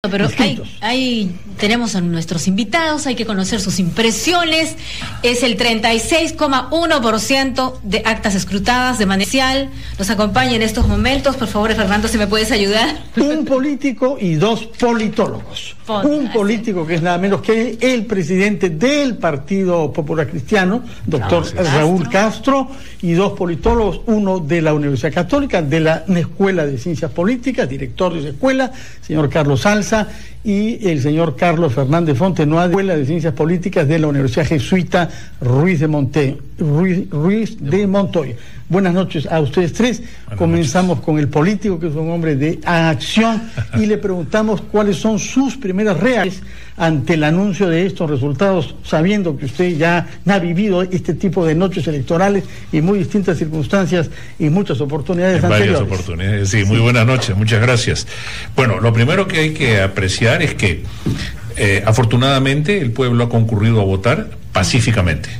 Pero ahí tenemos a nuestros invitados, hay que conocer sus impresiones. Es el 36,1% de actas escrutadas de manera inicial. Nos acompaña en estos momentos, por favor, Fernando, si me puedes ayudar. Un político y dos politólogos. Un político que es nada menos que el presidente del Partido Popular Cristiano, doctor Raúl Castro, y dos politólogos, uno de la Universidad Católica, de la Escuela de Ciencias Políticas, director de esa escuela, señor Carlos Salza, y el señor Carlos Fernández Fontenoy, de la Escuela de Ciencias Políticas de la Universidad Jesuita Ruiz de Montoya. Buenas noches a ustedes tres. Comenzamos con el político, que es un hombre de acción, y le preguntamos cuáles son sus primeras reacciones ante el anuncio de estos resultados, sabiendo que usted ya ha vivido este tipo de noches electorales y muy distintas circunstancias y muchas oportunidades anteriores. Varias oportunidades, sí, muy buenas noches, muchas gracias. Bueno, lo primero que hay que apreciar es que afortunadamente el pueblo ha concurrido a votar pacíficamente.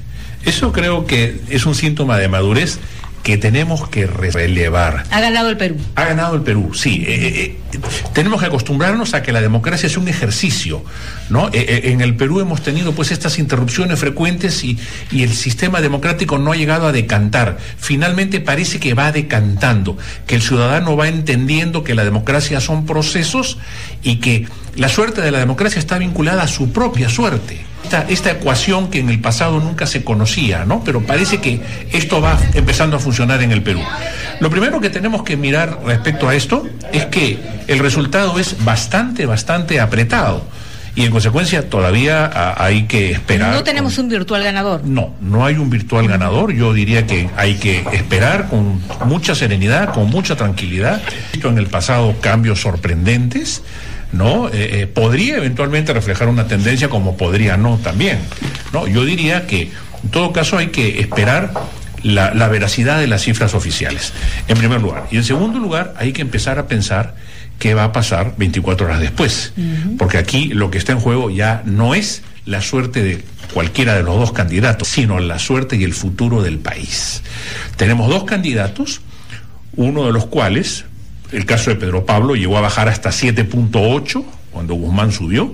Eso creo que es un síntoma de madurez que tenemos que relevar. Ha ganado el Perú. Ha ganado el Perú, sí. Tenemos que acostumbrarnos a que la democracia es un ejercicio, ¿no? En el Perú hemos tenido pues estas interrupciones frecuentes y el sistema democrático no ha llegado a decantar. Finalmente parece que va decantando, que el ciudadano va entendiendo que la democracia son procesos y que la suerte de la democracia está vinculada a su propia suerte. Esta ecuación que en el pasado nunca se conocía, ¿no? Pero parece que esto va empezando a funcionar en el Perú. Lo primero que tenemos que mirar respecto a esto es que el resultado es bastante apretado y en consecuencia todavía hay que esperar. No tenemos un virtual ganador. No hay un virtual ganador. Yo diría que hay que esperar con mucha serenidad, con mucha tranquilidad. En el pasado cambios sorprendentes, ¿no? Podría eventualmente reflejar una tendencia, como podría no también, ¿no? Yo diría que en todo caso hay que esperar la veracidad de las cifras oficiales, en primer lugar. Y en segundo lugar, hay que empezar a pensar qué va a pasar 24 horas después, porque aquí lo que está en juego ya no es la suerte de cualquiera de los dos candidatos, sino la suerte y el futuro del país. Tenemos dos candidatos, uno de los cuales, el caso de Pedro Pablo, llegó a bajar hasta 7.8 cuando Guzmán subió,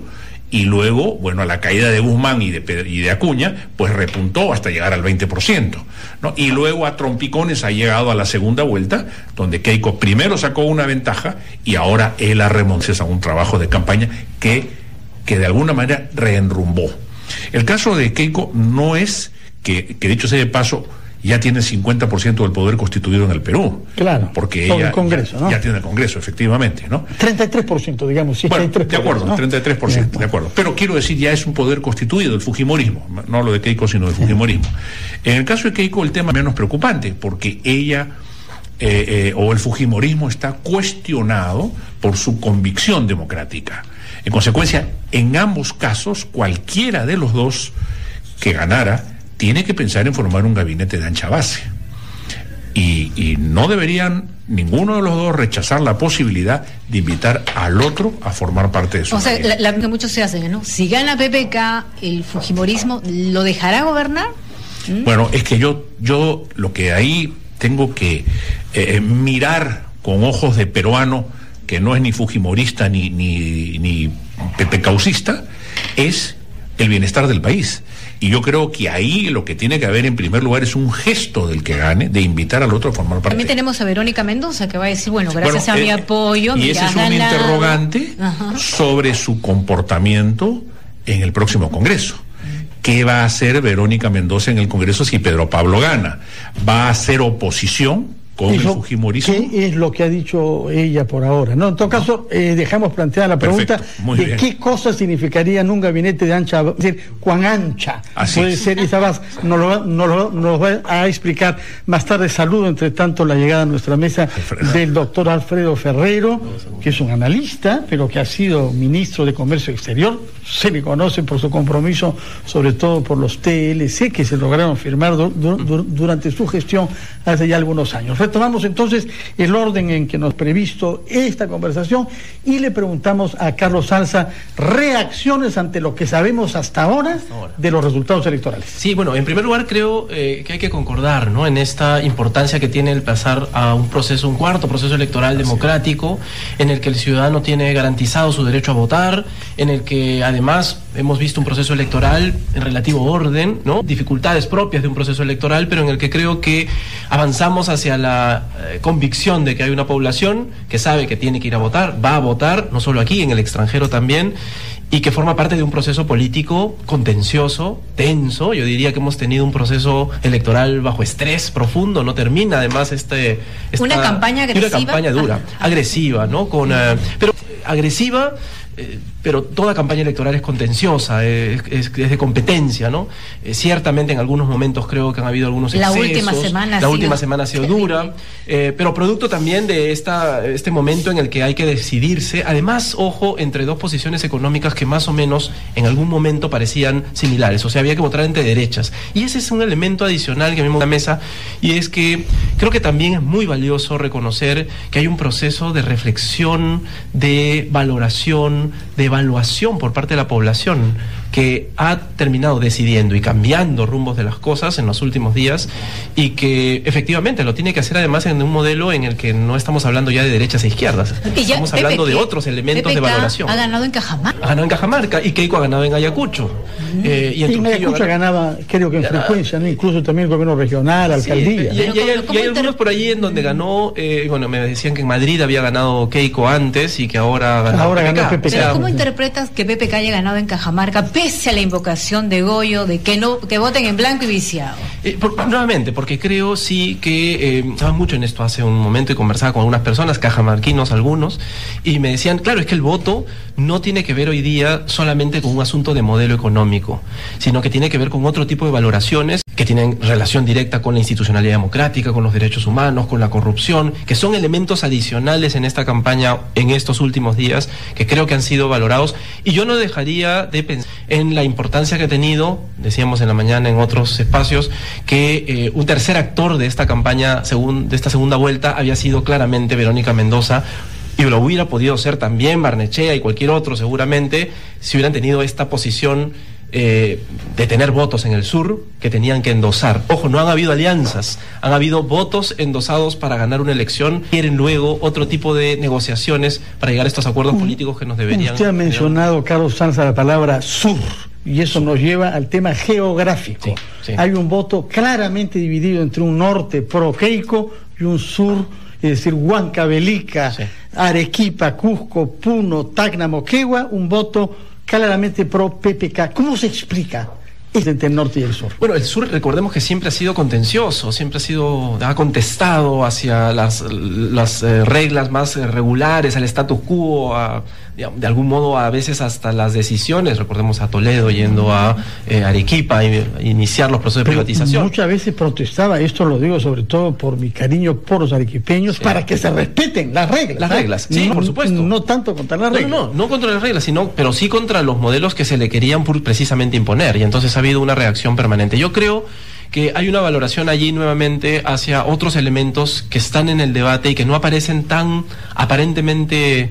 y luego, bueno, a la caída de Guzmán y de Acuña, pues repuntó hasta llegar al 20%, ¿no? Y luego a trompicones ha llegado a la segunda vuelta, donde Keiko primero sacó una ventaja y ahora él ha remontado a un trabajo de campaña que de alguna manera reenrumbó. El caso de Keiko no es que dicho sea de paso, ya tiene 50% del poder constituido en el Perú. Claro, porque con ella el Congreso, ¿no? Ya tiene el Congreso, efectivamente, ¿no? 33%, digamos, sí. Bueno, 33%, de acuerdo, ¿no? 33%, bien, de acuerdo. Pero quiero decir, ya es un poder constituido, el fujimorismo, no lo de Keiko, sino del fujimorismo. En el caso de Keiko, el tema es menos preocupante, porque ella o el fujimorismo está cuestionado por su convicción democrática. En consecuencia, en ambos casos, cualquiera de los dos que ganara tiene que pensar en formar un gabinete de ancha base. Y no deberían ninguno de los dos rechazar la posibilidad de invitar al otro a formar parte de su gabinete. O sea, que muchos se hacen, ¿no? Si gana PPK, ¿el fujimorismo lo dejará gobernar? Bueno, es que yo lo que ahí tengo que mirar con ojos de peruano, que no es ni fujimorista ni PPKucista, es el bienestar del país. Y yo creo que ahí lo que tiene que haber en primer lugar es un gesto del que gane, de invitar al otro a formar parte. También tenemos a Verónica Mendoza, que va a decir, bueno, gracias a mi apoyo. Y ese es un interrogante sobre su comportamiento en el próximo Congreso. ¿Qué va a hacer Verónica Mendoza en el Congreso si Pedro Pablo gana? ¿Va a hacer oposición con el fujimorismo? ¿Qué es lo que ha dicho ella por ahora? No, en todo caso, dejamos planteada la pregunta de qué cosa significaría en un gabinete de ancha, es decir, cuán ancha puede ser esa base. Nos lo va a explicar más tarde. Saludo, entre tanto, la llegada a nuestra mesa del doctor Alfredo Ferrero, que es un analista, pero que ha sido ministro de Comercio Exterior. Se le conoce por su compromiso, sobre todo por los TLC que se lograron firmar durante su gestión hace ya algunos años. Retomamos entonces el orden en que nos previsto esta conversación y le preguntamos a Carlos Salza reacciones ante lo que sabemos hasta ahora de los resultados electorales. Sí, bueno, en primer lugar creo que hay que concordar, ¿no?, en esta importancia que tiene el pasar a un cuarto proceso electoral democrático, en el que el ciudadano tiene garantizado su derecho a votar, en el que además hemos visto un proceso electoral en relativo orden, ¿no?, dificultades propias de un proceso electoral, pero en el que creo que avanzamos hacia la convicción de que hay una población que sabe que tiene que ir a votar, va a votar, no solo aquí, en el extranjero también, y que forma parte de un proceso político contencioso, tenso. Yo diría que hemos tenido un proceso electoral bajo estrés profundo, no termina además una campaña agresiva. Una campaña dura, agresiva, ¿no? Pero agresiva, pero toda campaña electoral es contenciosa, es de competencia, ¿no? Ciertamente en algunos momentos creo que han habido algunos excesos. La última semana ha sido dura, pero producto también de este momento en el que hay que decidirse, además, ojo, entre dos posiciones económicas que más o menos en algún momento parecían similares, o sea, había que votar entre derechas. Y ese es un elemento adicional que vemos en la mesa, y es que creo que también es muy valioso reconocer que hay un proceso de reflexión, de valoración, de evaluación por parte de la población que ha terminado decidiendo y cambiando rumbos de las cosas en los últimos días, y que efectivamente lo tiene que hacer además en un modelo en el que no estamos hablando ya de derechas e izquierdas, estamos hablando de otros elementos de valoración. Ha ganado en Cajamarca. Ha ganado en Cajamarca, y Keiko ha ganado en Ayacucho. Y en Ayacucho ganaba, creo que en frecuencia, ¿no? Incluso también el gobierno regional, alcaldía. Y hay algunos por allí en donde ganó, bueno, me decían que en Madrid había ganado Keiko antes y que ahora ganó PPK. Pero ¿cómo interpretas que PPK haya ganado en Cajamarca pese a la invocación de Goyo de que voten en blanco y viciado? Nuevamente, porque creo sí que estaba mucho en esto hace un momento y conversaba con algunas personas, cajamarquinos algunos, y me decían, claro, es que el voto no tiene que ver hoy día solamente con un asunto de modelo económico, sino que tiene que ver con otro tipo de valoraciones que tienen relación directa con la institucionalidad democrática, con los derechos humanos, con la corrupción, que son elementos adicionales en esta campaña en estos últimos días que creo que han sido valorados. Y yo no dejaría de pensar en la importancia que ha tenido, decíamos en la mañana en otros espacios, que un tercer actor de esta campaña, de esta segunda vuelta, había sido claramente Verónica Mendoza, y lo hubiera podido ser también Barnechea y cualquier otro seguramente, si hubieran tenido esta posición de tener votos en el sur que tenían que endosar. Ojo, no han habido alianzas, han habido votos endosados para ganar una elección. Quieren luego otro tipo de negociaciones para llegar a estos acuerdos políticos que nos deberían... Usted ha mencionado, Carlos Salza, la palabra sur, y eso nos lleva al tema geográfico. Sí. Hay un voto claramente dividido entre un norte pro Keiko y un sur, es decir, Huancavelica, Arequipa, Cusco, Puno, Tacna, Moquegua, un voto claramente pro PPK. ¿Cómo se explica entre el norte y el sur? Bueno, el sur, recordemos que siempre ha sido contencioso, ha contestado hacia las reglas más regulares, al status quo, de algún modo a veces hasta las decisiones. Recordemos a Toledo yendo a Arequipa a iniciar los procesos de privatización. Muchas veces protestaba, esto lo digo sobre todo por mi cariño por los arequipeños, para que se respeten las reglas. Las reglas, sí, por supuesto. No tanto contra las reglas. No contra las reglas, pero sí contra los modelos que se le querían precisamente imponer, y entonces ha habido una reacción permanente. Yo creo que hay una valoración allí nuevamente hacia otros elementos que están en el debate y que no aparecen tan aparentemente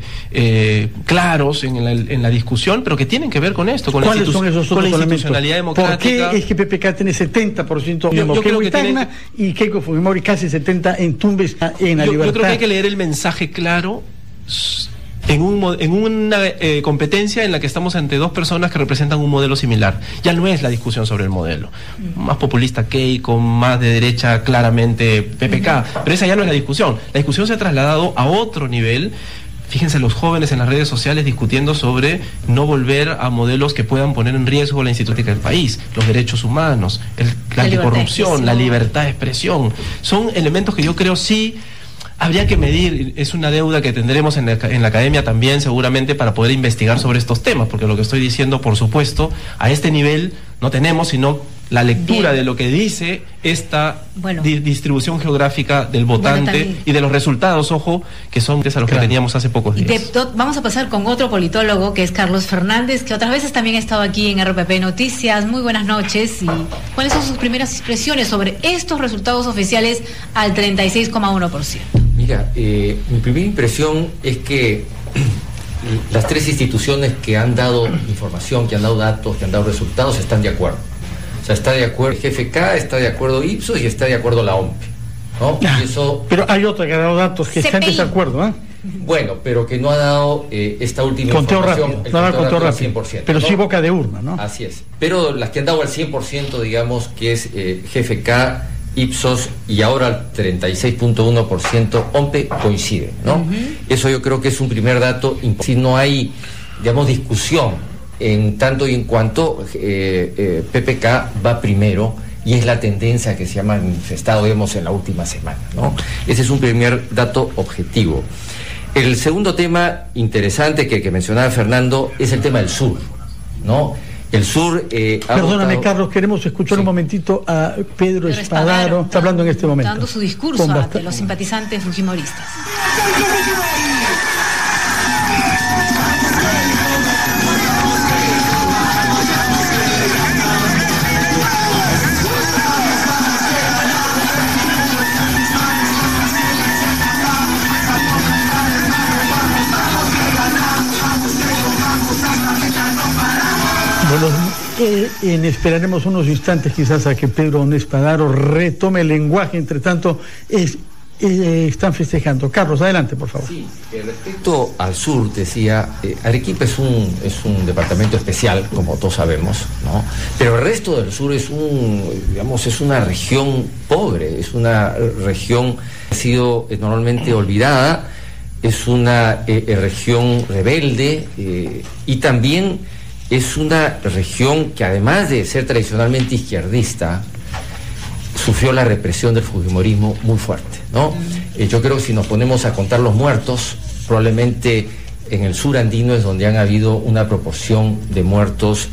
claros en la discusión, pero que tienen que ver con esto, con la institucionalidad democrática. ¿Por qué es que PPK tiene 70% en Moquegua y Tacna y Keiko Fujimori casi 70% en Tumbes, en La Libertad? Yo creo que hay que leer el mensaje claro en una competencia en la que estamos ante dos personas que representan un modelo similar. Ya no es la discusión sobre el modelo. Más populista Keiko, más de derecha claramente PPK, pero esa ya no es la discusión. La discusión se ha trasladado a otro nivel. Fíjense los jóvenes en las redes sociales discutiendo sobre no volver a modelos que puedan poner en riesgo la institución del país, los derechos humanos, la anticorrupción, la libertad de expresión. Son elementos que yo creo sí habría que medir. Es una deuda que tendremos en la academia también seguramente para poder investigar sobre estos temas, porque lo que estoy diciendo, por supuesto, a este nivel no tenemos, sino la lectura de lo que dice esta distribución geográfica del votante y de los resultados, ojo, que son a los que teníamos hace pocos días. Vamos a pasar con otro politólogo, que es Carlos Fernández, que otras veces también ha estado aquí en RPP Noticias. Muy buenas noches. ¿Y cuáles son sus primeras impresiones sobre estos resultados oficiales al 36,1%? Mira, mi primera impresión es que las tres instituciones que han dado información, que han dado datos, que han dado resultados, están de acuerdo. O sea, está de acuerdo el GFK, está de acuerdo Ipsos y está de acuerdo la OMP, ¿no? Y eso... Pero hay otra que ha dado datos que están en desacuerdo, ¿eh? Bueno, pero que no ha dado esta última conteo información. Rápido, no ha dado conteo rápido, 100%, pero ¿no? Sí boca de urna, ¿no? Así es. Pero las que han dado al 100%, digamos, que es GFK, Ipsos y ahora al 36.1% OMPE, coinciden, ¿no? Eso yo creo que es un primer dato. Si no hay, digamos, discusión en tanto y en cuanto PPK va primero, y es la tendencia que se ha manifestado, digamos, en la última semana, ¿no? Ese es un primer dato objetivo. El segundo tema interesante que mencionaba Fernando es el tema del sur, ¿no? El sur Perdóname, Carlos, queremos escuchar un momentito a Pedro Espadaro, está hablando en este momento. Dando su discurso ante los simpatizantes fujimoristas. Bueno, esperaremos unos instantes quizás a que Pedro Espadaro retome el lenguaje. Entre tanto, están festejando. Carlos, adelante, por favor. Sí, respecto al sur, decía, Arequipa es un departamento especial, como todos sabemos, ¿no? Pero el resto del sur es es una región pobre, es una región que ha sido normalmente olvidada, es una región rebelde y también es una región que, además de ser tradicionalmente izquierdista, sufrió la represión del fujimorismo muy fuerte, ¿no? Yo creo que si nos ponemos a contar los muertos, probablemente en el sur andino es donde han habido una proporción de muertos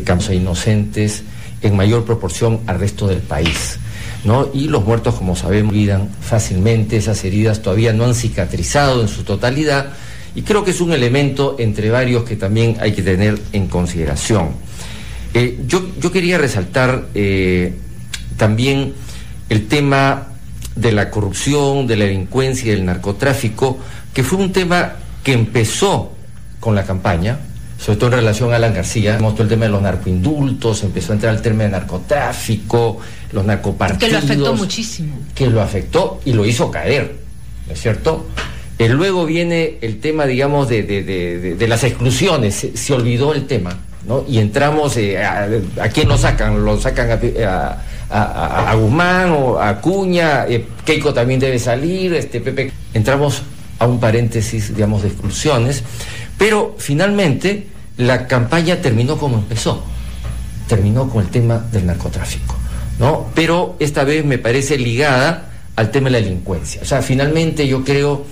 campos inocentes en mayor proporción al resto del país, ¿no? Y los muertos, como sabemos, olvidan fácilmente, esas heridas todavía no han cicatrizado en su totalidad, y creo que es un elemento entre varios que también hay que tener en consideración. Yo quería resaltar también el tema de la corrupción, de la delincuencia y del narcotráfico, que fue un tema que empezó con la campaña, sobre todo en relación a Alan García. Mostró el tema de los narcoindultos, empezó a entrar el tema de narcotráfico, los narcopartidos. Que lo afectó muchísimo. Que lo afectó y lo hizo caer, ¿no es cierto? Luego viene el tema, digamos, de las exclusiones. Se olvidó el tema, ¿no? Y entramos, ¿a quién lo sacan? Lo sacan a Guzmán o a Acuña, Keiko también debe salir, Pepe. Entramos a un paréntesis, digamos, de exclusiones, pero finalmente la campaña terminó como empezó, terminó con el tema del narcotráfico, ¿no? Pero esta vez me parece ligada al tema de la delincuencia. O sea, finalmente yo creo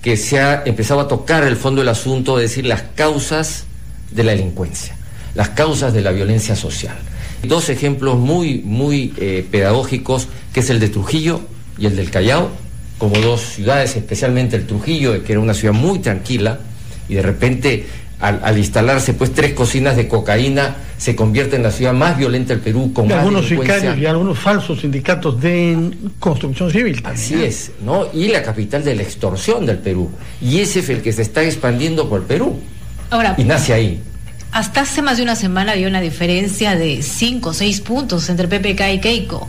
que se ha empezado a tocar el fondo del asunto, es decir, las causas de la delincuencia, las causas de la violencia social. Dos ejemplos muy pedagógicos, que es el de Trujillo y el del Callao, como dos ciudades, especialmente el Trujillo, que era una ciudad muy tranquila, y de repente al instalarse pues 3 cocinas de cocaína, se convierte en la ciudad más violenta del Perú, con más algunos delincuencia. Sicarios y algunos falsos sindicatos de construcción civil también. Así es, ¿no? Y la capital de la extorsión del Perú, y ese es el que se está expandiendo por el Perú. Ahora, y nace ahí. Hasta hace más de una semana había una diferencia de 5 o 6 puntos entre PPK y Keiko.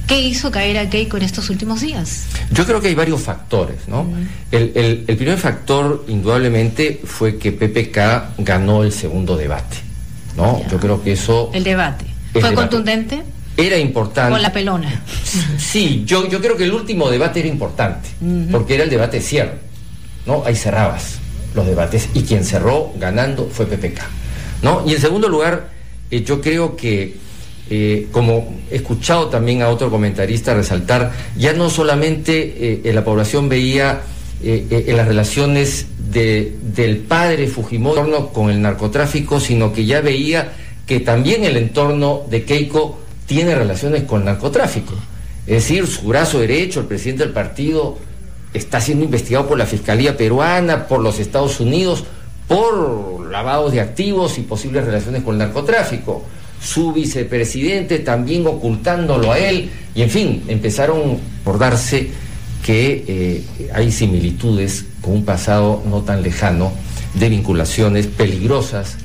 ¿Qué hizo caer a Keiko en estos últimos días? Yo creo que hay varios factores, ¿no? El primer factor, indudablemente, fue que PPK ganó el segundo debate, ¿no? Yo creo que eso... ¿El debate fue contundente? Era importante. ¿Con la pelona? Sí, yo creo que el último debate era importante, porque era el debate de cierre, ¿no? Ahí cerrabas los debates, y quien cerró ganando fue PPK, ¿no? Y en segundo lugar, yo creo que como he escuchado también a otro comentarista resaltar, ya no solamente la población veía en las relaciones del padre Fujimori con el narcotráfico, sino que ya veía que también el entorno de Keiko tiene relaciones con el narcotráfico. Es decir, su brazo derecho, el presidente del partido, está siendo investigado por la Fiscalía peruana, por los Estados Unidos, por lavados de activos y posibles relaciones con el narcotráfico. Su vicepresidente también ocultándolo a él, y en fin, empezaron a acordarse que hay similitudes con un pasado no tan lejano de vinculaciones peligrosas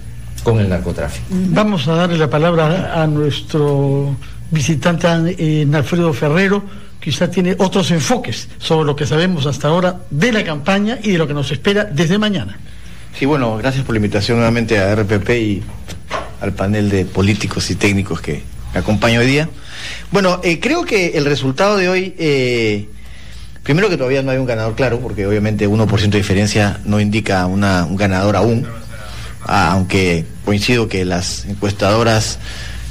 con el narcotráfico. Vamos a darle la palabra a nuestro visitante Alfredo Ferrero. Quizá tiene otros enfoques sobre lo que sabemos hasta ahora de la campaña y de lo que nos espera desde mañana. Sí, bueno, gracias por la invitación nuevamente a RPP y al panel de políticos y técnicos que me acompaña hoy día. Bueno, creo que el resultado de hoy, primero que todavía no hay un ganador claro, porque obviamente 1% de diferencia no indica un ganador aún, aunque coincido que las encuestadoras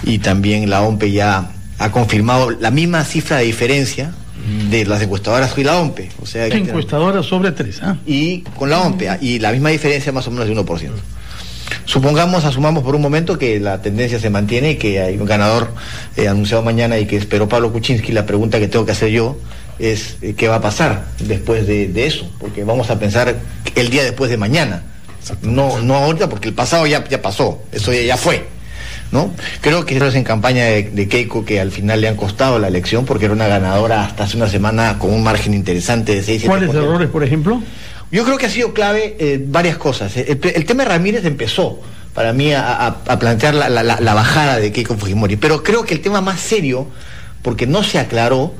y también la OMPE ya ha confirmado la misma cifra de diferencia de las encuestadoras y la OMPE. O sea, encuestadoras sobre 3, y con la OMPE, y la misma diferencia más o menos de 1%. Asumamos por un momento que la tendencia se mantiene y que hay un ganador anunciado mañana y que es Pedro Pablo Kuczynski. La pregunta que tengo que hacer yo es ¿qué va a pasar después de eso? Porque vamos a pensar el día después de mañana, no ahorita, porque el pasado ya pasó, eso ya fue, ¿no? Creo que es en campaña de Keiko que al final le han costado la elección, porque era una ganadora hasta hace una semana con un margen interesante de 6-7%. ¿Cuáles errores, por ejemplo? Yo creo que ha sido clave varias cosas. El tema de Ramírez empezó para mí a plantear la bajada de Keiko Fujimori, pero creo que el tema más serio, porque no se aclaró,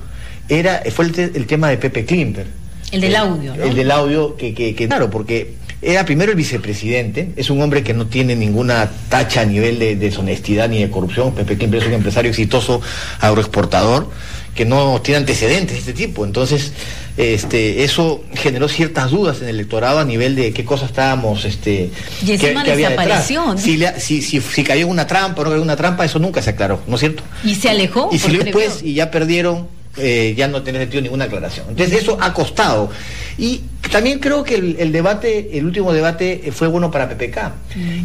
fue el tema de Pepe Klimper. El del audio, ¿no? El del audio, que claro, porque era primero el vicepresidente, es un hombre que no tiene ninguna tacha a nivel de deshonestidad ni de corrupción. Pepe Klimper es un empresario exitoso, agroexportador, que no tiene antecedentes de este tipo. Entonces, eso generó ciertas dudas en el electorado a nivel de qué cosas estábamos, y encima desapareció, ¿no? Si cayó en una trampa o no cayó en una trampa, eso nunca se aclaró, ¿no es cierto? Y se alejó. Y si después y ya perdieron, ya no tiene sentido ninguna aclaración. Entonces eso ha costado. Y también creo que el último debate fue bueno para PPK.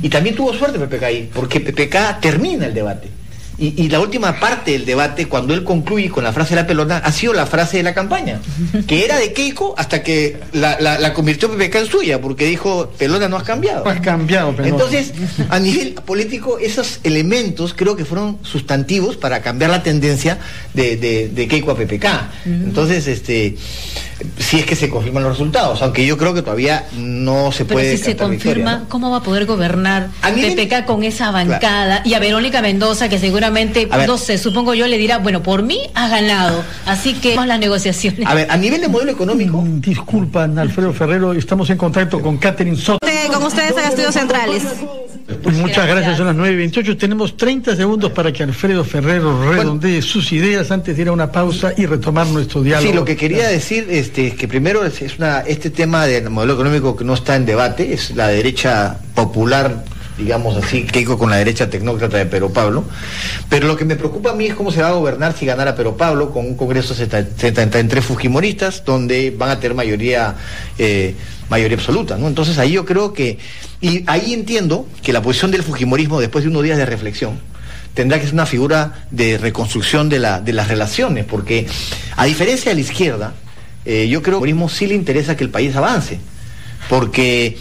Y también tuvo suerte PPK ahí, porque PPK termina el debate. Y la última parte del debate, cuando él concluye con la frase de la pelona, ha sido la frase de la campaña, que era de Keiko hasta que la convirtió PPK en suya, porque dijo, pelona no has cambiado. No has cambiado, pelona. Entonces, a nivel político, esos elementos creo que fueron sustantivos para cambiar la tendencia de Keiko a PPK. Entonces, si es que se confirman los resultados, aunque yo creo que todavía no se puede. Pero si se confirma, ¿no? ¿Cómo va a poder gobernar PPK con esa bancada? Claro. Y a Verónica Mendoza, que seguramente, no sé, supongo yo, le dirá, bueno, por mí ha ganado, así que vamos a las negociaciones. A ver, a nivel de modelo económico. Disculpan, Alfredo Ferrero, estamos en contacto con Catherine Soto. Con ustedes en Estudios Centrales. Pues muchas gracias, son las 9:28. Tenemos 30 segundos para que Alfredo Ferrero redondee sus ideas antes de ir a una pausa y retomar nuestro diálogo. Sí, lo que quería decir es que primero este tema del modelo económico que no está en debate, es la derecha popular, digamos así, Keiko con la derecha tecnócrata de Pedro Pablo, pero lo que me preocupa a mí es cómo se va a gobernar si ganara Pedro Pablo con un congreso 73 fujimoristas, donde van a tener mayoría absoluta, ¿no? Entonces ahí yo creo que, y ahí entiendo que la posición del fujimorismo después de unos días de reflexión tendrá que ser una figura de reconstrucción de las relaciones, porque a diferencia de la izquierda, yo creo que al fujimorismo sí le interesa que el país avance, porque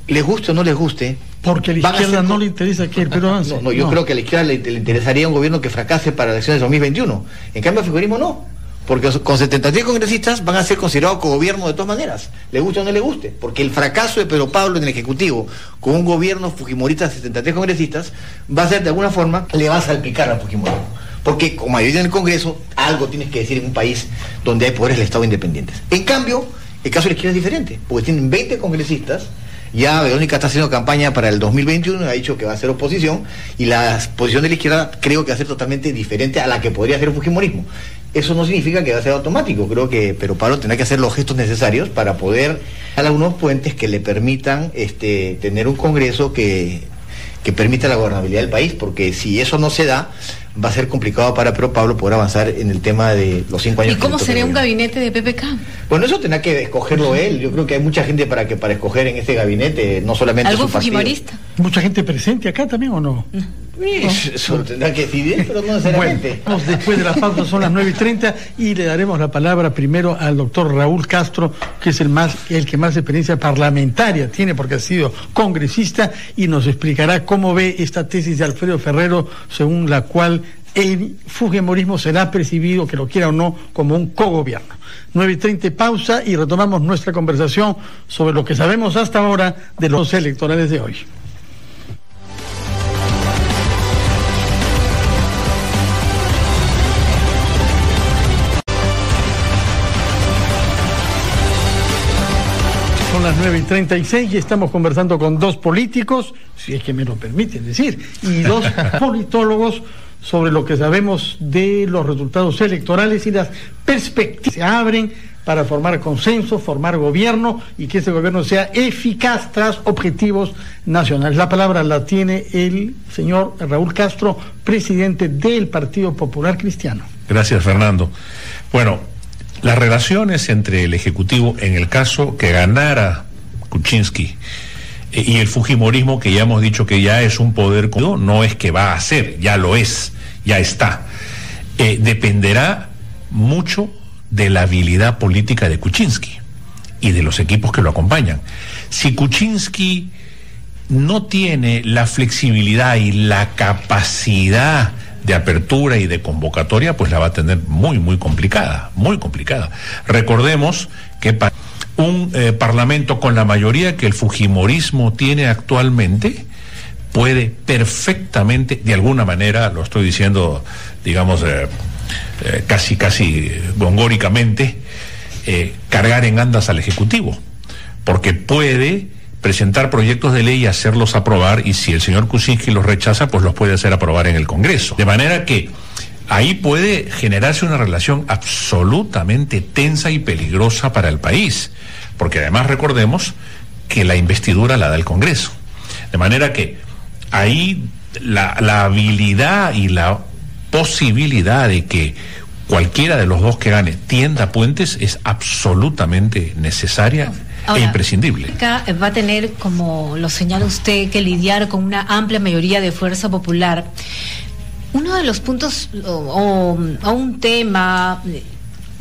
les guste o no les guste. Porque a la izquierda no le interesa que el Perú avance. Yo creo que a la izquierda le interesaría un gobierno que fracase para las elecciones de 2021. En cambio, al fujimorismo no. Porque con 73 congresistas van a ser considerados co-gobierno de todas maneras, le guste o no le guste, porque el fracaso de Pedro Pablo en el Ejecutivo con un gobierno fujimorista de 73 congresistas va a ser, de alguna forma, le va a salpicar al fujimorismo. Porque como mayoría en el Congreso, algo tienes que decir en un país donde hay poderes del Estado independientes. En cambio, el caso de la izquierda es diferente, porque tienen 20 congresistas. Ya Verónica está haciendo campaña para el 2021, ha dicho que va a ser oposición, y la posición de la izquierda creo que va a ser totalmente diferente a la que podría hacer el fujimorismo. Eso no significa que va a ser automático, creo que Pedro Pablo tendrá que hacer los gestos necesarios para poder dar algunos puentes que le permitan tener un Congreso que permita la gobernabilidad del país, porque si eso no se da, va a ser complicado para Pedro Pablo poder avanzar en el tema de los 5 años. ¿Y cómo sería un gabinete de PPK? Bueno, eso tendrá que escogerlo él. Yo creo que hay mucha gente para escoger en este gabinete, no solamente ¿algún su partido. fujimorista? ¿Mucha gente presente acá también o no? Eso tendrá que decidir, pero no necesariamente. Bueno, después de la pausa son las 9:30 y le daremos la palabra primero al doctor Raúl Castro, que es el que más experiencia parlamentaria tiene porque ha sido congresista, y nos explicará cómo ve esta tesis de Alfredo Ferrero, según la cual el fujimorismo será percibido, que lo quiera o no, como un cogobierno. 9:30, pausa, y retomamos nuestra conversación sobre lo que sabemos hasta ahora de los electorales de hoy. Son las 9:36 y estamos conversando con dos políticos, si es que me lo permiten decir, y dos politólogos sobre lo que sabemos de los resultados electorales y las perspectivas que se abren para formar consenso, formar gobierno y que ese gobierno sea eficaz tras objetivos nacionales. La palabra la tiene el señor Raúl Castro, presidente del Partido Popular Cristiano. Gracias, Fernando. Bueno, las relaciones entre el Ejecutivo, en el caso que ganara Kuczynski, y el fujimorismo, que ya hemos dicho que ya es un poder, no es que va a ser, ya lo es, ya está, dependerá mucho de la habilidad política de Kuczynski y de los equipos que lo acompañan. Si Kuczynski no tiene la flexibilidad y la capacidad de apertura y de convocatoria, pues la va a tener muy, muy complicada, muy complicada. Recordemos que para un parlamento con la mayoría que el fujimorismo tiene actualmente, puede perfectamente, de alguna manera, lo estoy diciendo, digamos, casi gongóricamente, cargar en andas al Ejecutivo, porque puede presentar proyectos de ley y hacerlos aprobar, y si el señor Kuczynski los rechaza, pues los puede hacer aprobar en el Congreso. De manera que ahí puede generarse una relación absolutamente tensa y peligrosa para el país, porque además recordemos que la investidura la da el Congreso. De manera que ahí la habilidad y la posibilidad de que cualquiera de los dos que gane tienda puentes es absolutamente necesaria. Ahora, e imprescindible. Va a tener, como lo señala usted, que lidiar con una amplia mayoría de fuerza popular. Uno de los puntos o un tema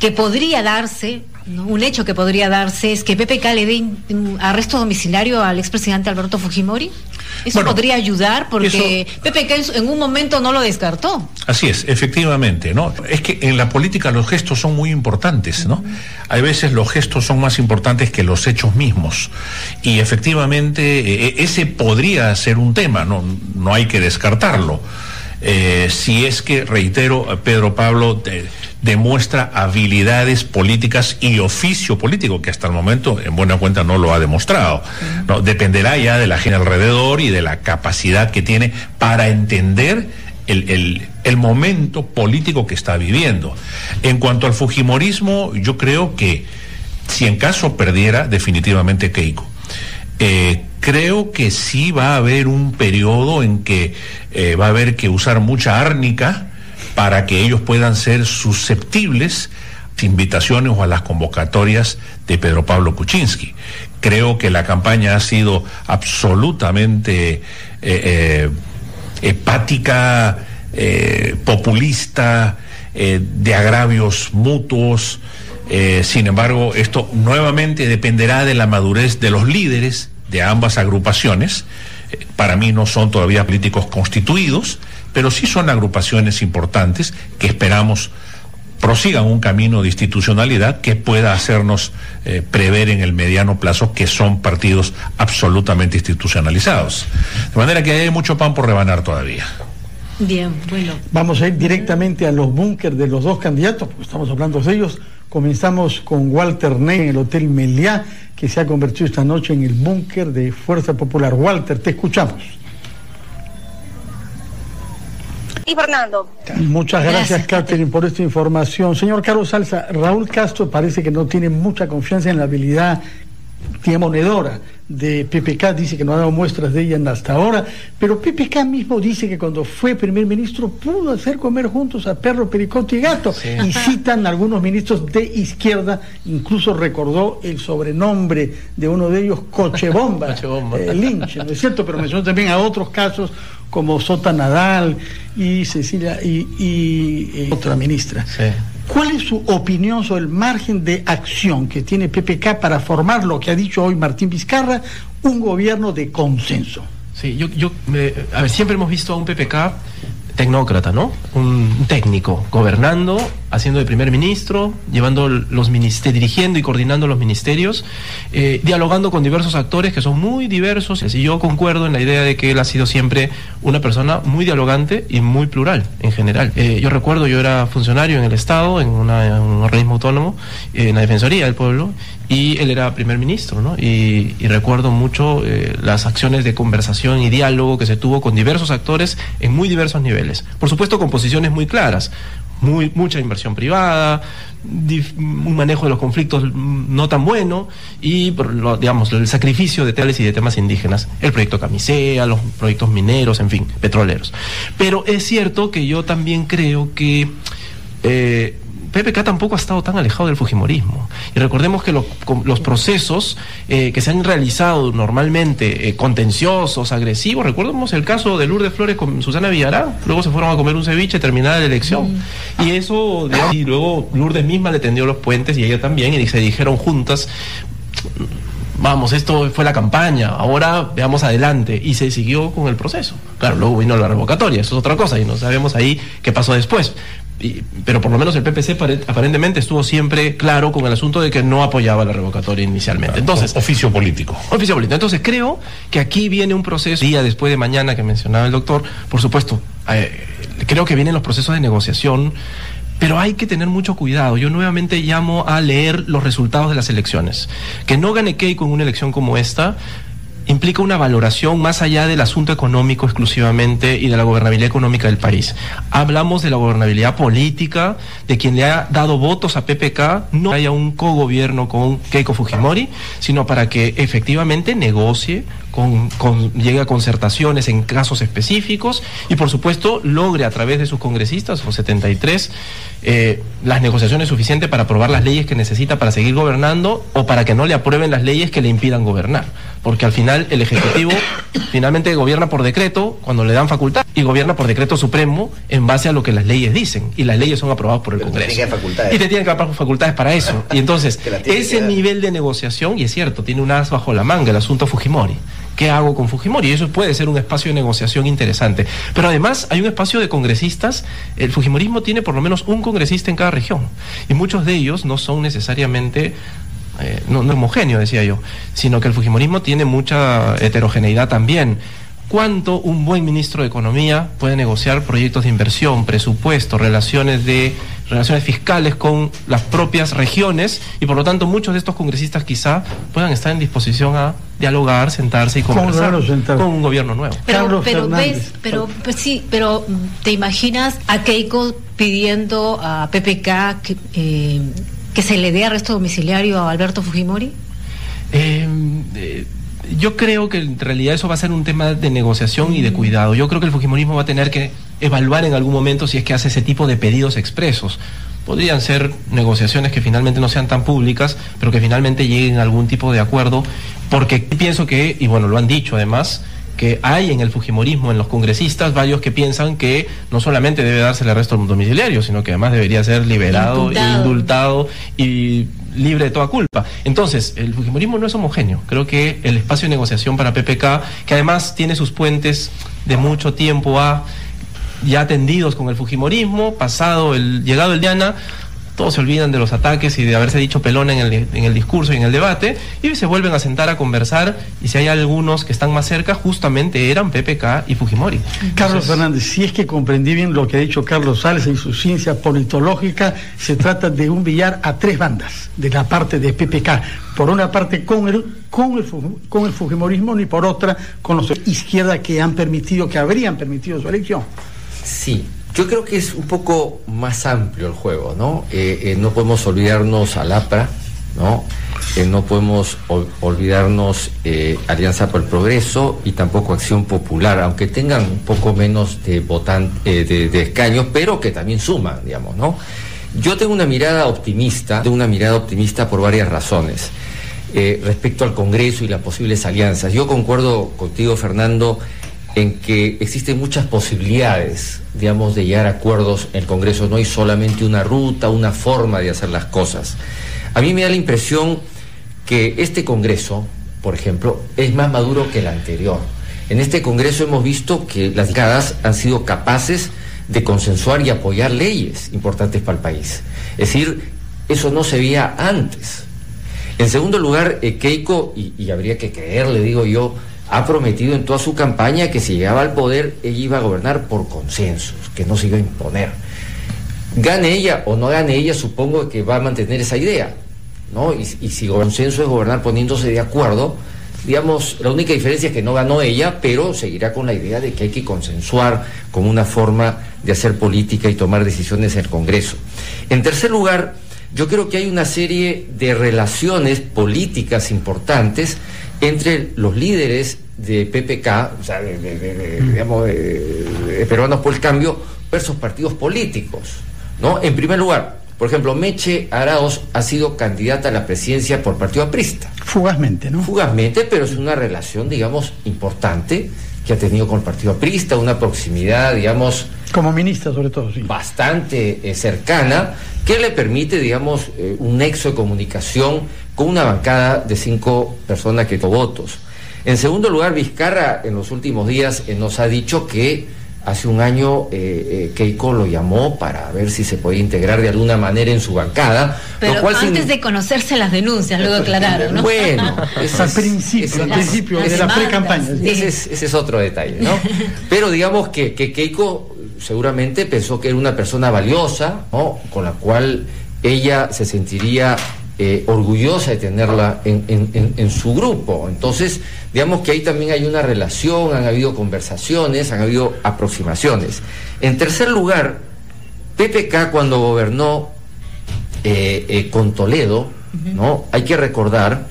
que podría darse, ¿no? Un hecho que podría darse es que PPK le dé arresto domiciliario al expresidente Alberto Fujimori. Eso podría ayudar porque PPK en un momento no lo descartó. Así es, efectivamente, ¿no? Es que en la política los gestos son muy importantes, ¿no? Hay veces los gestos son más importantes que los hechos mismos. Y efectivamente ese podría ser un tema, no hay que descartarlo. Si es que, reitero, Pedro Pablo demuestra habilidades políticas y oficio político, que hasta el momento en buena cuenta no lo ha demostrado. No, dependerá ya de la gente alrededor y de la capacidad que tiene para entender el momento político que está viviendo. En cuanto al fujimorismo, yo creo que si en caso perdiera definitivamente Keiko, creo que sí va a haber un periodo en que va a haber que usar mucha árnica para que ellos puedan ser susceptibles a invitaciones o a las convocatorias de Pedro Pablo Kuczynski. Creo que la campaña ha sido absolutamente hepática, populista, de agravios mutuos. Sin embargo, esto nuevamente dependerá de la madurez de los líderes de ambas agrupaciones. Para mí no son todavía políticos constituidos, pero sí son agrupaciones importantes que esperamos prosigan un camino de institucionalidad que pueda hacernos prever en el mediano plazo que son partidos absolutamente institucionalizados. De manera que hay mucho pan por rebanar todavía. Bien, bueno. Vamos a ir directamente a los búnkers de los dos candidatos, porque estamos hablando de ellos. Comenzamos con Walter Ney en el Hotel Meliá, que se ha convertido esta noche en el búnker de Fuerza Popular. Walter, te escuchamos. Y Fernando. Muchas gracias, Catherine, por esta información. Señor Carlos Salza, Raúl Castro parece que no tiene mucha confianza en la habilidad demonedora de PPK, dice que no ha dado muestras de ella hasta ahora, pero PPK mismo dice que cuando fue primer ministro pudo hacer comer juntos a perro, pericote y gato, y citan algunos ministros de izquierda, incluso recordó el sobrenombre de uno de ellos, Cochebomba, Lynch, ¿no es cierto? Pero mencionó también a otros casos como Sota Nadal y Cecilia y otra ministra. ¿Cuál es su opinión sobre el margen de acción que tiene PPK para formar lo que ha dicho hoy Martín Vizcarra, un gobierno de consenso? Sí, a ver, siempre hemos visto a un PPK tecnócrata, ¿no? Un técnico, gobernando, haciendo de primer ministro, llevando dirigiendo y coordinando los ministerios, dialogando con diversos actores que son muy diversos, y yo concuerdo en la idea de que él ha sido siempre una persona muy dialogante y muy plural, en general. Yo recuerdo, yo era funcionario en el Estado, en un organismo autónomo, en la Defensoría del Pueblo, y él era primer ministro, ¿no? Y recuerdo mucho las acciones de conversación y diálogo que se tuvo con diversos actores en muy diversos niveles. Por supuesto, con posiciones muy claras, mucha inversión privada, un manejo de los conflictos no tan bueno, y digamos, el sacrificio de tales y de temas indígenas, el proyecto Camisea, los proyectos mineros, en fin, petroleros. Pero es cierto que yo también creo que PPK tampoco ha estado tan alejado del fujimorismo. Y recordemos que los procesos que se han realizado normalmente, contenciosos, agresivos, recordemos el caso de Lourdes Flores con Susana Villarán, luego se fueron a comer un ceviche terminada la elección. Y eso, digamos, y luego Lourdes misma le tendió los puentes y ella también, y se dijeron juntas: vamos, esto fue la campaña, ahora veamos adelante, y se siguió con el proceso. Claro, luego vino la revocatoria, eso es otra cosa, y no sabemos ahí qué pasó después. Pero por lo menos el PPC aparentemente estuvo siempre claro con el asunto de que no apoyaba la revocatoria inicialmente. Entonces, oficio político. Entonces creo que aquí viene un proceso, día después de mañana que mencionaba el doctor, por supuesto, creo que vienen los procesos de negociación, pero hay que tener mucho cuidado. Yo nuevamente llamo a leer los resultados de las elecciones. Que no gane Keiko en una elección como esta implica una valoración más allá del asunto económico exclusivamente y de la gobernabilidad económica del país. Hablamos de la gobernabilidad política, de quien le ha dado votos a PPK, no haya un cogobierno con Keiko Fujimori, sino para que efectivamente negocie, llegue a concertaciones en casos específicos y por supuesto logre a través de sus congresistas, los 73, las negociaciones suficientes para aprobar las leyes que necesita para seguir gobernando, o para que no le aprueben las leyes que le impidan gobernar, porque al final el Ejecutivo finalmente gobierna por decreto cuando le dan facultad, y gobierna por decreto supremo en base a lo que las leyes dicen, y las leyes son aprobadas por el Congreso y te tienen que dar facultades para eso. Y entonces ese nivel de negociación, y es cierto, tiene un as bajo la manga el asunto Fujimori. ¿Qué hago con Fujimori? Y eso puede ser un espacio de negociación interesante. Pero además hay un espacio de congresistas. El fujimorismo tiene por lo menos un congresista en cada región. Y muchos de ellos no son necesariamente, no homogéneo, decía yo, sino que el fujimorismo tiene mucha heterogeneidad también. ¿Cuánto un buen ministro de Economía puede negociar proyectos de inversión, presupuesto, relaciones fiscales con las propias regiones? Y por lo tanto muchos de estos congresistas quizá puedan estar en disposición a dialogar, sentarse y conversar con un gobierno nuevo. Pero ¿te imaginas a Keiko pidiendo a PPK que se le dé arresto domiciliario a Alberto Fujimori? Yo creo que en realidad eso va a ser un tema de negociación y de cuidado. Yo creo que el fujimorismo va a tener que evaluar en algún momento si es que hace ese tipo de pedidos expresos. Podrían ser negociaciones que finalmente no sean tan públicas, pero que finalmente lleguen a algún tipo de acuerdo, porque pienso que, y bueno, lo han dicho además, que hay en el fujimorismo, en los congresistas, varios que piensan que no solamente debe darse el arresto domiciliario, sino que además debería ser liberado, indultado y libre de toda culpa. Entonces, el fujimorismo no es homogéneo. Creo que el espacio de negociación para PPK, que además tiene sus puentes de mucho tiempo ya tendidos con el fujimorismo, llegado el Diana, todos se olvidan de los ataques y de haberse dicho pelona en el discurso y en el debate, y se vuelven a sentar a conversar, y si hay algunos que están más cerca, justamente eran PPK y Fujimori. Carlos Fernández, si es que comprendí bien lo que ha dicho Carlos Sales y su ciencia politológica, se trata de un billar a tres bandas, de la parte de PPK. Por una parte con el fujimorismo, y por otra con los de izquierda que habrían permitido su elección. Sí. Yo creo que es un poco más amplio el juego, ¿no? No podemos olvidarnos al APRA, ¿no? no podemos olvidarnos Alianza por el Progreso y tampoco Acción Popular, aunque tengan un poco menos de de escaños, pero que también suman, digamos, ¿no? Yo tengo una mirada optimista por varias razones respecto al Congreso y las posibles alianzas. Yo concuerdo contigo, Fernando, en que existen muchas posibilidades, digamos, de llegar a acuerdos en el Congreso. No hay solamente una ruta, una forma de hacer las cosas. A mí me da la impresión que este Congreso, por ejemplo, es más maduro que el anterior. En este Congreso hemos visto que las bancadas han sido capaces de consensuar y apoyar leyes importantes para el país. Es decir, eso no se veía antes. En segundo lugar, Keiko, y habría que creerle, digo yo, ha prometido en toda su campaña que si llegaba al poder, ella iba a gobernar por consensos, que no se iba a imponer. Gane ella o no gane ella, supongo que va a mantener esa idea, ¿no? Y si consenso es gobernar poniéndose de acuerdo, digamos, la única diferencia es que no ganó ella, pero seguirá con la idea de que hay que consensuar como una forma de hacer política y tomar decisiones en el Congreso. En tercer lugar, yo creo que hay una serie de relaciones políticas importantes entre los líderes de PPK, o sea, digamos, de Peruanos por el Cambio, versus partidos políticos, ¿no? En primer lugar, por ejemplo, Meche Arauz ha sido candidata a la presidencia por partido aprista. Fugazmente, ¿no? Fugazmente, pero es una relación, digamos, importante que ha tenido con el partido aprista, una proximidad, digamos... Como ministra, sobre todo, sí. Bastante cercana, que le permite, digamos, un nexo de comunicación con una bancada de 5 personas que tuvo votos. En segundo lugar, Vizcarra, en los últimos días, nos ha dicho que hace un año Keiko lo llamó para ver si se podía integrar de alguna manera en su bancada. Pero lo cual antes de conocerse las denuncias, luego aclararon, ¿no? Bueno, al principio de la pre-campaña. Ese es otro detalle, ¿no? Pero digamos que Keiko seguramente pensó que era una persona valiosa, ¿no? Con la cual ella se sentiría orgullosa de tenerla en su grupo. Entonces, digamos que ahí también hay una relación, han habido conversaciones, han habido aproximaciones. En tercer lugar, PPK cuando gobernó con Toledo, ¿no? Hay que recordar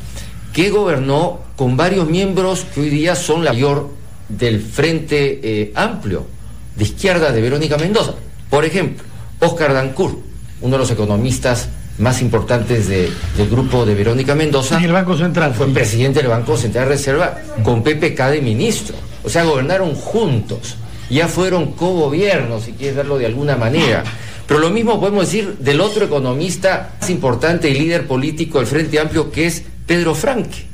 que gobernó con varios miembros que hoy día son la mayor del Frente Amplio, de izquierda de Verónica Mendoza. Por ejemplo, Óscar Dancourt, uno de los economistas más importantes del grupo de Verónica Mendoza. En el Banco Central. Fue presidente del Banco Central de Reserva con PPK de ministro. O sea, gobernaron juntos. Ya fueron cogobiernos, si quieres verlo de alguna manera. Pero lo mismo podemos decir del otro economista más importante y líder político del Frente Amplio, que es Pedro Franque.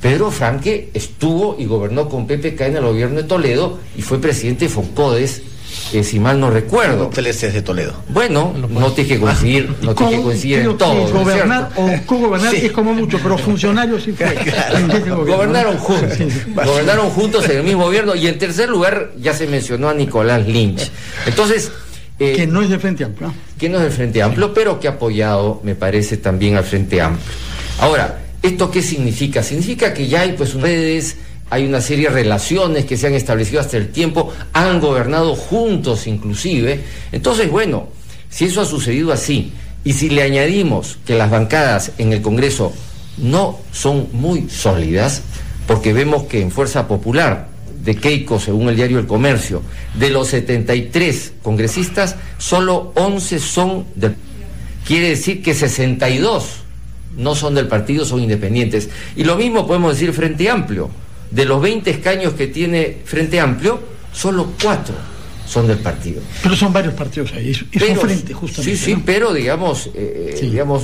Pedro Franque estuvo y gobernó con PPK en el gobierno de Toledo y fue presidente de Foncodes, si mal no recuerdo. Usted es de Toledo. Bueno, no tiene que coincidir, en todo. Gobernar o cogobernar es como mucho, pero funcionarios sí fue. Claro. Gobernaron juntos. Gobernaron juntos en el mismo gobierno. Y en tercer lugar, ya se mencionó a Nicolás Lynch. Entonces... que no es del Frente Amplio. Que no es del Frente Amplio, pero que ha apoyado, me parece, también al Frente Amplio. Ahora, ¿esto qué significa? Significa que ya hay pues redes, hay una serie de relaciones que se han establecido hasta el tiempo, han gobernado juntos inclusive. Entonces, bueno, si eso ha sucedido así, y si le añadimos que las bancadas en el Congreso no son muy sólidas, porque vemos que en Fuerza Popular de Keiko, según el diario El Comercio, de los 73 congresistas, solo 11 son del... Quiere decir que 62 no son del partido, son independientes. Y lo mismo podemos decir Frente Amplio. De los 20 escaños que tiene Frente Amplio, solo 4 son del partido. Pero son varios partidos ahí, y son frente, justamente. Sí, ¿no? Pero digamos,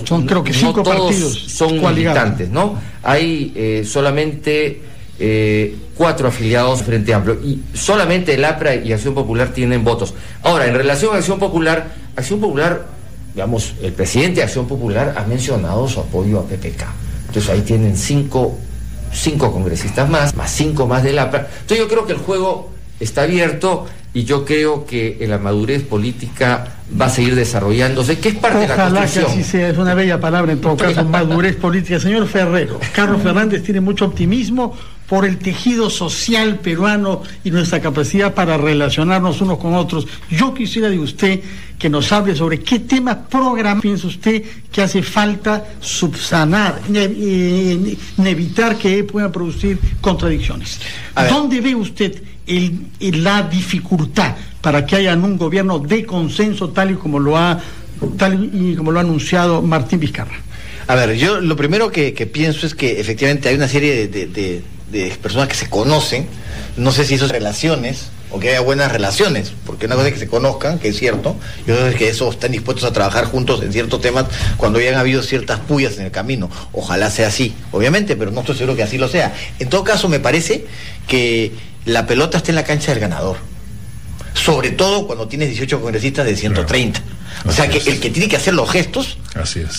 son creo que 5 partidos son militantes, ¿no? Hay solamente 4 afiliados Frente Amplio, y solamente el APRA y Acción Popular tienen votos. Ahora, en relación a Acción Popular, digamos, el presidente de Acción Popular ha mencionado su apoyo a PPK. Entonces ahí tienen 5 congresistas más 5 más del APRA. Entonces yo creo que el juego está abierto y yo creo que la madurez política va a seguir desarrollándose, que es parte de la construcción. Ojalá que así sea, es una bella palabra en todo caso, madurez política. Señor Ferrero, Carlos Fernández tiene mucho optimismo por el tejido social peruano y nuestra capacidad para relacionarnos unos con otros. Yo quisiera de usted que nos hable sobre qué temas programas piensa usted que hace falta subsanar, evitar que puedan producir contradicciones. ¿Dónde ve usted la dificultad para que haya un gobierno de consenso tal y como lo ha anunciado Martín Vizcarra? A ver, yo lo primero que pienso es que efectivamente hay una serie de personas que se conocen, no sé si eso es relaciones o que haya buenas relaciones, porque una cosa es que se conozcan, que es cierto, y otra es que eso están dispuestos a trabajar juntos en ciertos temas cuando hayan habido ciertas pullas en el camino. Ojalá sea así, obviamente, pero no estoy seguro que así lo sea. En todo caso, me parece que la pelota está en la cancha del ganador, sobre todo cuando tienes 18 congresistas de 130. Claro. O sea que el que tiene que hacer los gestos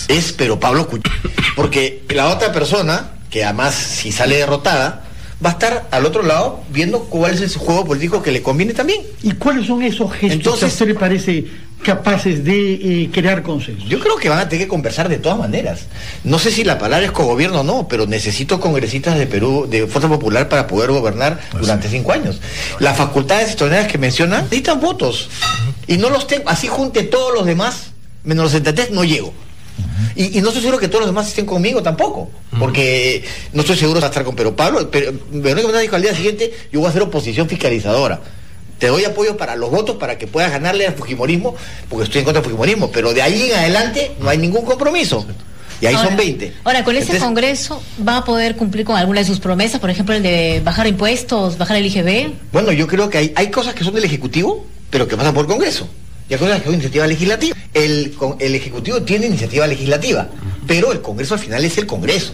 es pero Pablo Kuczynski, porque la otra persona, que además si sale derrotada, va a estar al otro lado viendo cuál es ese juego político que le conviene también. ¿Y cuáles son esos gestos que a usted le parece capaces de crear consenso? Yo creo que van a tener que conversar de todas maneras. No sé si la palabra es cogobierno o no, pero necesito congresistas de Perú, de Fuerza Popular, para poder gobernar durante 5 años. Las facultades extraordinarias que mencionan necesitan votos. Y no los tengo, así junte todos los demás, menos los 73, no llego. Y no estoy seguro que todos los demás estén conmigo tampoco, porque no estoy seguro de estar con Pedro Pablo. Pero Verónica Fernández dijo al día siguiente: yo voy a hacer oposición fiscalizadora. Te doy apoyo para los votos para que puedas ganarle al fujimorismo, porque estoy en contra del fujimorismo, pero de ahí en adelante no hay ningún compromiso. Y ahí son 20. Ahora, con ese Congreso, ¿va a poder cumplir con alguna de sus promesas? Por ejemplo, el de bajar impuestos, bajar el IGB. Bueno, yo creo que hay cosas que son del Ejecutivo, pero que pasan por el Congreso. Y hay cosas que son iniciativa legislativa. El Ejecutivo tiene iniciativa legislativa, pero el Congreso al final es el Congreso.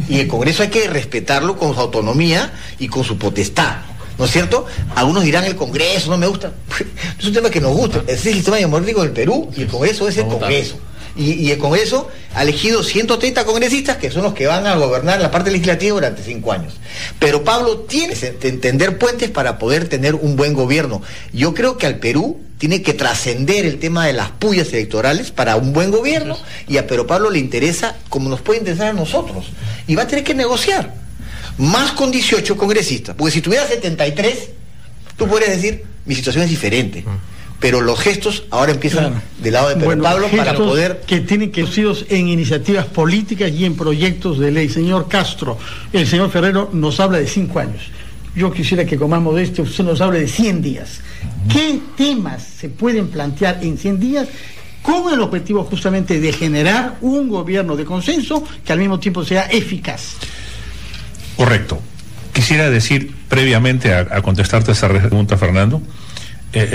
Y el Congreso hay que respetarlo con su autonomía y con su potestad. ¿No es cierto? Algunos dirán el Congreso no me gusta. Es un tema que nos gusta. Ese es el sistema democrático del Perú y el Congreso es el Congreso. Y el Congreso ha elegido 130 congresistas que son los que van a gobernar la parte legislativa durante 5 años. Pero Pablo tiene que tender puentes para poder tener un buen gobierno. Yo creo que al Perú tiene que trascender el tema de las pullas electorales para un buen gobierno, y a Pedro Pablo le interesa como nos puede interesar a nosotros. Y va a tener que negociar. Más con 18 congresistas. Porque si tuviera 73, tú podrías decir, mi situación es diferente. Pero los gestos ahora empiezan del lado de Pedro Pablo para poder... que tienen que ser en iniciativas políticas y en proyectos de ley. Señor Castro, el señor Ferrero nos habla de 5 años. Yo quisiera que con más modestia usted nos hable de 100 días. ¿Qué temas se pueden plantear en 100 días con el objetivo justamente de generar un gobierno de consenso que al mismo tiempo sea eficaz? Correcto. Quisiera decir previamente a contestarte esa pregunta, Fernando,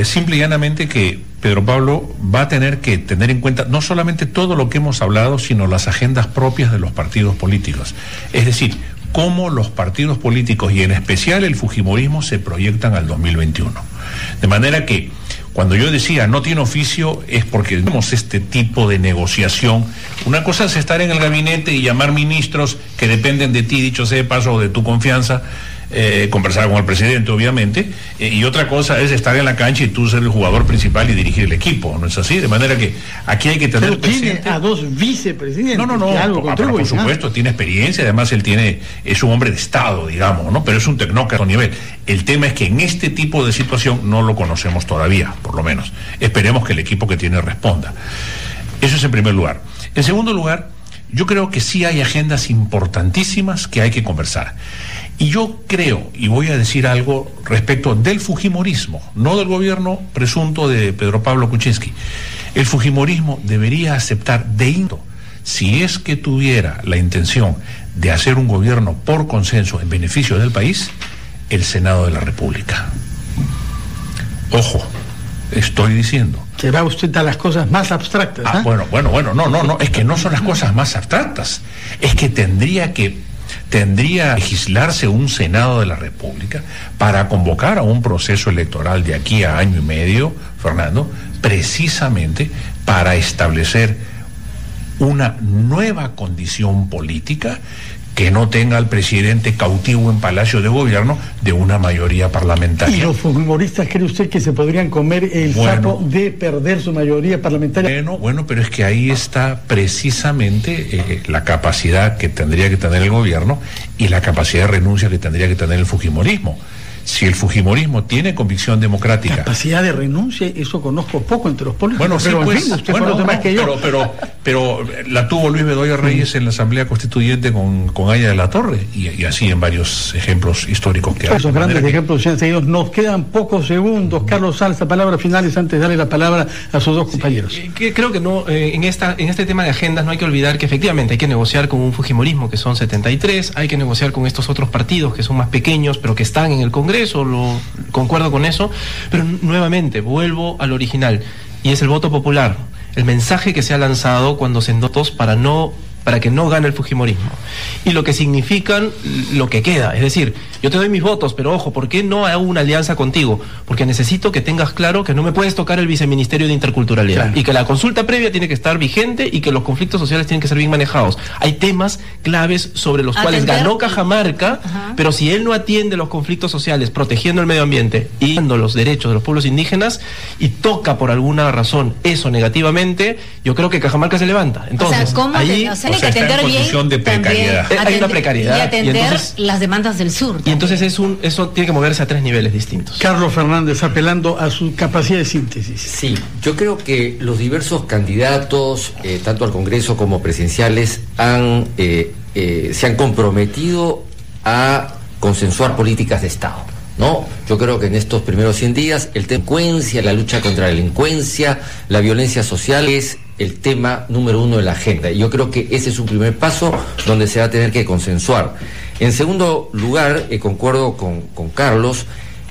simple y llanamente que Pedro Pablo va a tener que tener en cuenta no solamente todo lo que hemos hablado, sino las agendas propias de los partidos políticos. Es decir, cómo los partidos políticos y en especial el fujimorismo se proyectan al 2021. De manera que cuando yo decía no tiene oficio es porque tenemos este tipo de negociación. Una cosa es estar en el gabinete y llamar ministros que dependen de ti, dicho sea de paso, o de tu confianza, conversar con el presidente, obviamente, y otra cosa es estar en la cancha y tú ser el jugador principal y dirigir el equipo, ¿no es así? De manera que aquí hay que tener presente... tiene a 2 vicepresidentes. Por supuesto, tiene experiencia, además es un hombre de Estado, digamos, ¿no? Pero es un tecnócrata a nivel. El tema es que en este tipo de situación no lo conocemos todavía, por lo menos. Esperemos que el equipo que tiene responda. Eso es en primer lugar. En segundo lugar, yo creo que sí hay agendas importantísimas que hay que conversar. Y yo creo, y voy a decir algo respecto del fujimorismo, no del gobierno presunto de Pedro Pablo Kuczynski. El fujimorismo debería aceptar si es que tuviera la intención de hacer un gobierno por consenso en beneficio del país, el Senado de la República. Ojo, estoy diciendo. Que va usted a las cosas más abstractas. Bueno, no, es que no son las cosas más abstractas. Es que tendría que legislarse un Senado de la República para convocar a un proceso electoral de aquí a 1 año y medio, Fernando, precisamente para establecer una nueva condición política que no tenga al presidente cautivo en Palacio de Gobierno de una mayoría parlamentaria. ¿Y los fujimoristas cree usted que se podrían comer el sapo de perder su mayoría parlamentaria? Bueno, pero es que ahí está precisamente la capacidad que tendría que tener el gobierno y la capacidad de renuncia que tendría que tener el fujimorismo. Si el fujimorismo tiene convicción democrática... Capacidad de renuncia, eso conozco poco entre los políticos. Bueno, pero sí, pues, en fin, usted conoce más que yo. Pero la tuvo Luis Bedoya Reyes en la Asamblea Constituyente con Aya de la Torre, y así en varios ejemplos históricos que hay. Esos grandes ejemplos se han seguido. Nos quedan pocos segundos. Carlos Salza, palabras finales antes de darle la palabra a sus dos compañeros. Creo que no, en este tema de agendas no hay que olvidar que efectivamente hay que negociar con un fujimorismo que son 73, hay que negociar con estos otros partidos que son más pequeños, pero que están en el Congreso. Concuerdo con eso, pero nuevamente vuelvo al original, y es el voto popular, el mensaje que se ha lanzado cuando se votos para que no gane el fujimorismo, y lo que significan lo que queda, es decir, yo te doy mis votos, pero ojo, ¿por qué no hago una alianza contigo? Porque necesito que tengas claro que no me puedes tocar el viceministerio de Interculturalidad, claro, y que la consulta previa tiene que estar vigente y que los conflictos sociales tienen que ser bien manejados. Hay temas claves sobre los cuales ganó Cajamarca, pero si él no atiende los conflictos sociales, protegiendo el medio ambiente y dando los derechos de los pueblos indígenas, y toca por alguna razón eso negativamente, yo creo que Cajamarca se levanta. Entonces, tiene que atender bien de precariedad. Hay una precariedad y atender las demandas del sur. Y entonces eso tiene que moverse a 3 niveles distintos. Carlos Fernández, apelando a su capacidad de síntesis. Sí, yo creo que los diversos candidatos, tanto al Congreso como presidenciales, se han comprometido a consensuar políticas de Estado, ¿no? Yo creo que en estos primeros 100 días el tema de delincuencia, la lucha contra la delincuencia, la violencia social es el tema número 1 de la agenda. Y yo creo que ese es un primer paso donde se va a tener que consensuar. En segundo lugar, concuerdo con Carlos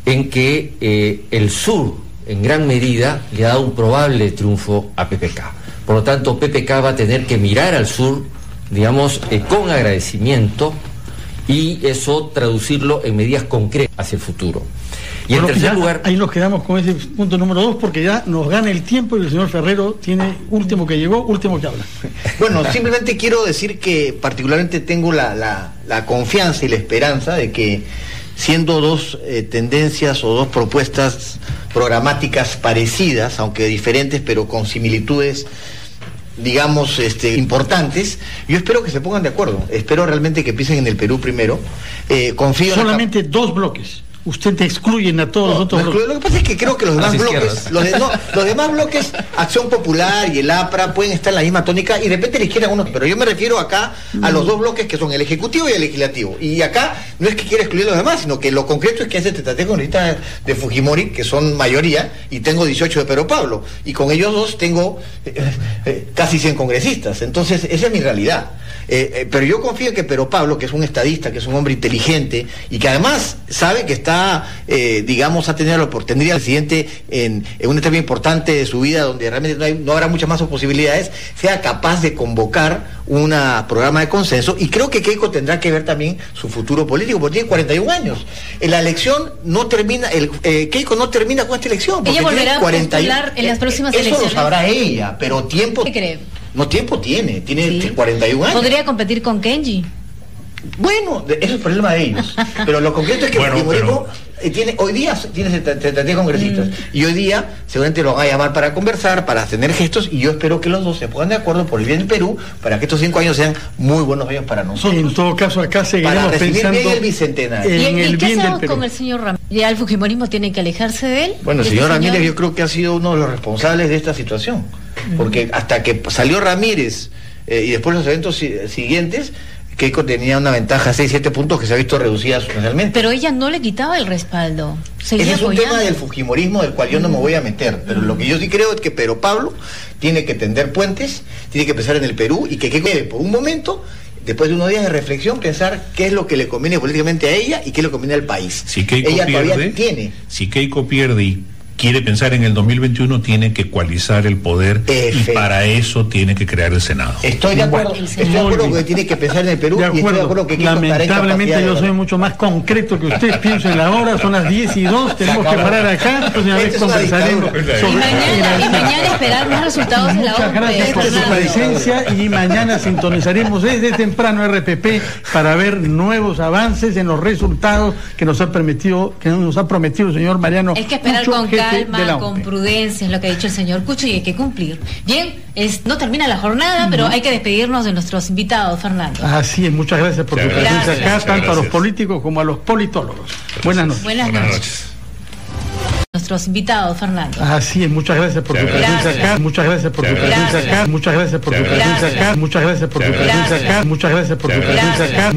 en que el sur, en gran medida, le ha dado un probable triunfo a PPK. Por lo tanto, PPK va a tener que mirar al sur, digamos, con agradecimiento, y eso traducirlo en medidas concretas hacia el futuro. Y en tercer lugar... Ahí nos quedamos con ese punto número 2, porque ya nos gana el tiempo y el señor Ferrero tiene último que llegó, último que habla. Bueno, simplemente quiero decir que particularmente tengo la confianza y la esperanza de que, siendo dos tendencias o dos propuestas programáticas parecidas, aunque diferentes, pero con similitudes, digamos, importantes, yo espero que se pongan de acuerdo. Espero realmente que piensen en el Perú primero. Confío solamente en dos bloques. Usted te excluyen a todos los otros bloques. Lo que pasa es que creo que los demás bloques, los demás bloques, Acción Popular y el APRA, pueden estar en la misma tónica, y de repente le quieran uno, pero yo me refiero acá a los dos bloques que son el Ejecutivo y el Legislativo. Y acá no es que quiera excluir a los demás, sino que lo concreto es que hace estrategia de Fujimori, que son mayoría, y tengo 18 de Pedro Pablo, y con ellos dos tengo casi 100 congresistas. Entonces, esa es mi realidad. Pero yo confío en que Pedro Pablo, que es un estadista, que es un hombre inteligente, y que además sabe que está, digamos, tendría al presidente en una etapa importante de su vida, donde realmente no habrá muchas más posibilidades, sea capaz de convocar un programa de consenso. Y creo que Keiko tendrá que ver también su futuro político, porque tiene 41 años. En la elección no termina, Keiko no termina con esta elección. Ella volverá a postular en las próximas elecciones. Eso lo sabrá ella, pero tiempo... ¿Qué cree? No, tiempo tiene 41 años. ¿Podría competir con Kenji? Bueno, eso es el problema de ellos. Pero lo concreto es que el Fujimorismo hoy día tiene 73 congresistas, y hoy día seguramente lo van a llamar para conversar, para tener gestos, y yo espero que los dos se pongan de acuerdo por el bien del Perú, para que estos 5 años sean muy buenos años para nosotros. Sí, en todo caso, acá seguiremos pensando bien el bicentenario. ¿Y qué hacemos con el señor Ramírez? ¿Ya el Fujimorismo tiene que alejarse de él? Bueno, el señor Ramírez yo creo que ha sido uno de los responsables de esta situación, porque hasta que salió Ramírez y después los eventos siguientes, Keiko tenía una ventaja de 6-7 puntos que se ha visto reducida sustancialmente. Pero ella no le quitaba el respaldo. Ese es un tema del fujimorismo del cual yo no me voy a meter, pero lo que yo sí creo es que Pedro Pablo tiene que tender puentes, tiene que pensar en el Perú, y que Keiko debe, por un momento, después de unos días de reflexión, pensar qué es lo que le conviene políticamente a ella y qué le conviene al país. Si Keiko pierde y quiere pensar en el 2021, tiene que ecualizar el poder y para eso tiene que crear el Senado. Estoy de acuerdo, que tiene que pensar en el Perú y estoy de acuerdo que lamentablemente yo soy mucho más concreto que usted. Pienso en la hora, son las 10:02, tenemos que parar acá, pues una vez conversaremos sobre y mañana esperar más resultados de la OMP. Muchas gracias por su presencia y mañana sintonizaremos desde temprano RPP para ver nuevos avances en los resultados que nos ha prometido el señor Mariano. Hay que esperar Cucho, con calma, con OMP. prudencia, es lo que ha dicho el señor Cucho, y hay que cumplir. Bien, no termina la jornada, pero hay que despedirnos de nuestros invitados, Fernando. Así es, muchas gracias por su presencia acá, tanto a los políticos como a los politólogos. Buenas noches. Buenas noches. Nuestros invitados, Fernando. Así es, muchas gracias por su presencia acá, muchas gracias por su presencia acá, muchas gracias por su presencia acá, muchas gracias por su presencia acá, muchas gracias por su presencia acá.